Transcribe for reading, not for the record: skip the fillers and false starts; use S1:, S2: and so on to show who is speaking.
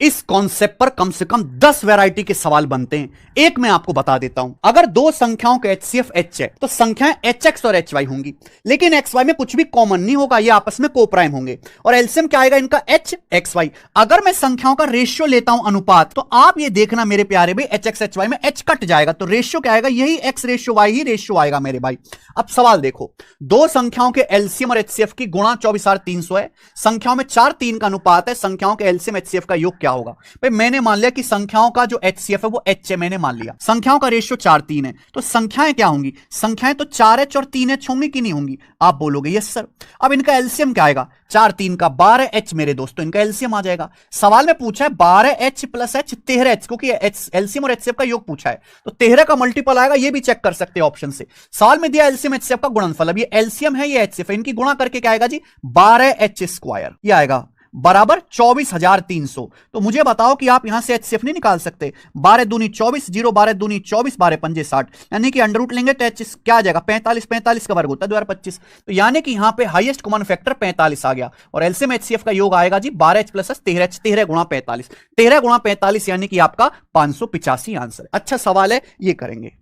S1: इस कॉन्सेप्ट पर कम से कम 10 वैरायटी के सवाल बनते हैं। एक मैं आपको बता देता हूं, अगर दो संख्याओं का HCF H है तो संख्याएं HX और HY होंगी, लेकिन XY में कुछ भी कॉमन नहीं होगा, ये आपस में कोप्राइम होंगे और एलसीएम क्या आएगा इनका HXY। अगर मैं संख्याओं का रेशियो लेता हूं अनुपात, तो आप ये देखना मेरे प्यारे भाई HX HY में H कट जाएगा तो रेशियो क्या आएगा, यही X रेशियो Y ही रेशियो आएगा मेरे भाई। अब सवाल देखो, दो संख्याओं के एलसीएम और HCF की गुणा 24,300 है, संख्याओं में 4-3 का अनुपात है, संख्याओं के एलसीएम HCF का योग क्या होगा। भाई मैंने मान लिया कि संख्याओं का जो HCF है वो H है, मैंने मान लिया संख्याओं का रेशियो 4-3 है, तो संख्याएं क्या होंगी, संख्याएं तो 4H और 3H होंगी कि नहीं होंगी, आप बोलोगे यस सर। अब इनका एलसीएम क्या आएगा, 4-3 का 12H मेरे दोस्तों, इनका एलसीएम आ जाएगा। सवाल में पूछा है 12H + H 13H, क्योंकि एलसीएम और HCF का योग पूछा है तो 13 का मल्टीपल आएगा, ये भी चेक कर सकते हैं ऑप्शन से। सवाल में दिया एलसीएम HCF का गुणनफल, अब ये एलसीएम है ये HCF है, इनकी गुणा करके क्या आएगा जी 12H², ये आएगा बराबर 24,300। तो मुझे बताओ कि आप यहां से HCF नहीं निकाल सकते, 12 दूनी 24, 0 12 दूनी 24, 12 पंजे 60, यानी कि अंडर रूट लेंगे तो H क्या आ जाएगा 45, 45 का वर्ग होता है 2025, तो यानी कि यहां पे हाईएस्ट कॉमन फैक्टर 45 आ गया और एलसीएम HCF का योग आएगा जी 12H + 13H, 13 गुणा 45, 13 गुणा 45 यानी कि आपका 585 आंसर। अच्छा सवाल है, ये करेंगे।